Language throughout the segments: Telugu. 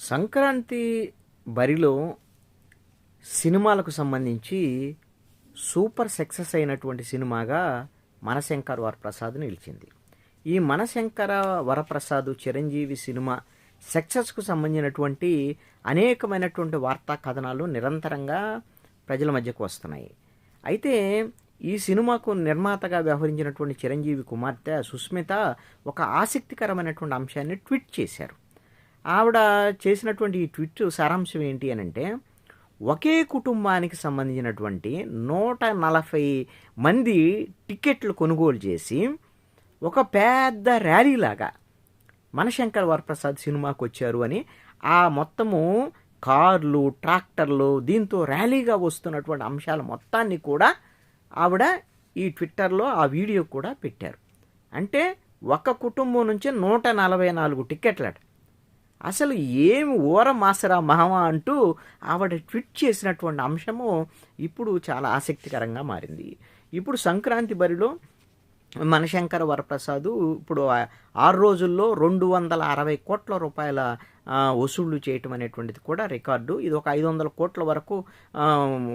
సంక్రాంతి బరిలో సినిమాలకు సంబంధించి సూపర్ సక్సెస్ అయినటువంటి సినిమాగా మనశంకర్ వరప్రసాద్ నిలిచింది. ఈ మనశంకర వరప్రసాద్ చిరంజీవి సినిమా సక్సెస్కు సంబంధించినటువంటి అనేకమైనటువంటి వార్తా కథనాలు నిరంతరంగా ప్రజల మధ్యకు వస్తున్నాయి. అయితే ఈ సినిమాకు నిర్మాతగా వ్యవహరించినటువంటి చిరంజీవి కుమార్తె సుస్మిత ఒక ఆసక్తికరమైనటువంటి అంశాన్ని ట్వీట్ చేశారు. ఆవిడ చేసినటువంటి ఈ ట్వీట్ సారాంశం ఏంటి అని అంటే, ఒకే కుటుంబానికి సంబంధించినటువంటి 140 మంది టికెట్లు కొనుగోలు చేసి ఒక పెద్ద ర్యాలీలాగా మనశంకర్ వరప్రసాద్ సినిమాకు వచ్చారు అని, ఆ మొత్తము కార్లు, ట్రాక్టర్లు, దీంతో ర్యాలీగా వస్తున్నటువంటి అంశాల మొత్తాన్ని కూడా ఆవిడ ఈ ట్విట్టర్లో ఆ వీడియో కూడా పెట్టారు. అంటే ఒక కుటుంబం నుంచి 144 టికెట్లట. అసలు ఏమి ఊర మాసరా మహమా అంటూ ఆవిడ ట్వీట్ చేసినటువంటి అంశము ఇప్పుడు చాలా ఆసక్తికరంగా మారింది. ఇప్పుడు సంక్రాంతి బరిలో మనశంకర వరప్రసాద్ ఇప్పుడు 6 రోజుల్లో 260 కోట్ల రూపాయల వసూళ్లు చేయటం అనేటువంటిది కూడా రికార్డు. ఇది ఒక 500 కోట్ల వరకు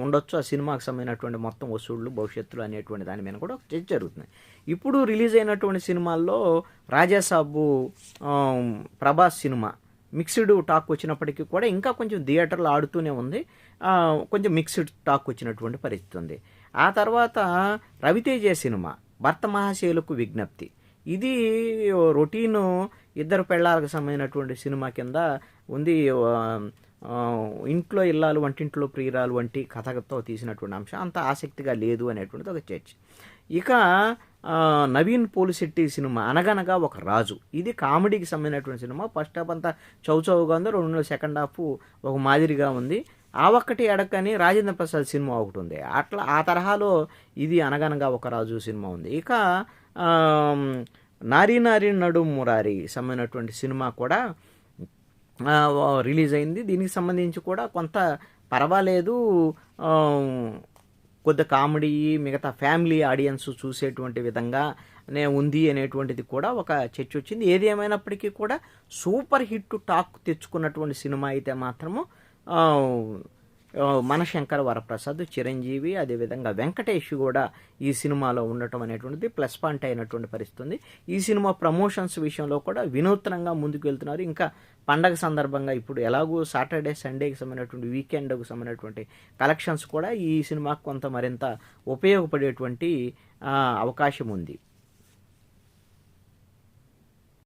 ఉండొచ్చు ఆ సినిమాకి సంబంధించినటువంటి మొత్తం వసూళ్లు భవిష్యత్తులో అనేటువంటి దాని మీద కూడా చర్చ జరుగుతుంది. ఇప్పుడు రిలీజ్ అయినటువంటి సినిమాల్లో Raja Saab, Prabhas cinema mixed talk వచ్చినప్పటికీ కూడా ఇంకా కొంచెం థియేటర్లు ఆడుతూనే ఉంది. కొంచెం మిక్స్డ్ టాక్ వచ్చినటువంటి పరిస్థితి ఉంది. ఆ తర్వాత రవితేజ సినిమా భర్త మహాశయులకు విజ్ఞప్తి, ఇది రొటీను ఇద్దరు పెళ్ళాలకు సంబంధించినటువంటి సినిమా కింద ఉంది. ఇంట్లో ఇల్లాలు వంటింట్లో ప్రియురాలు వంటి కథతో తీసినటువంటి అంశం అంత ఆసక్తిగా లేదు అనేటువంటిది ఒక చర్చ. ఇక నవీన్ పోలిశెట్టి సినిమా అనగనగా ఒక రాజు, ఇది కామెడీకి సంబంధించినటువంటి సినిమా. ఫస్ట్ హాఫ్ అంతా చౌచౌగా ఉంది, రెండు సెకండ్ హాఫ్ ఒక మాదిరిగా ఉంది. ఆ ఒక్కటి ఎడకని రాజేంద్ర ప్రసాద్ సినిమా ఒకటి ఉంది. అట్లా ఆ తరహాలో ఇది అనగనగా ఒక రాజు సినిమా ఉంది. ఇక నారీ నారీ నడు మురారి సంబంధించినటువంటి సినిమా కూడా రిలీజ్ అయింది. దీనికి సంబంధించి కూడా కొంత పర్వాలేదు, కొద్ది కామెడీ, మిగతా ఫ్యామిలీ ఆడియన్స్ చూసేటువంటి విధంగానే ఉంది అనేటువంటిది కూడా ఒక చర్చ వచ్చింది. ఏది ఏమైనప్పటికీ కూడా సూపర్ హిట్ టాక్ తెచ్చుకున్నటువంటి సినిమా అయితే మాత్రము మనశంకర వరప్రసాద్, చిరంజీవి, అదేవిధంగా వెంకటేష్ కూడా ఈ సినిమాలో ఉండటం అనేటువంటిది ప్లస్ పాయింట్ అయినటువంటి పరిస్థితి ఉంది. ఈ సినిమా ప్రమోషన్స్ విషయంలో కూడా వినూత్నంగా ముందుకు వెళ్తున్నారు. ఇంకా పండగ సందర్భంగా ఇప్పుడు ఎలాగో సాటర్డే సండేకి సంబంధించినటువంటి వీకెండ్కి సంబంధించినటువంటి కలెక్షన్స్ కూడా ఈ సినిమాకు కొంత మరింత ఉపయోగపడేటువంటి అవకాశం ఉంది.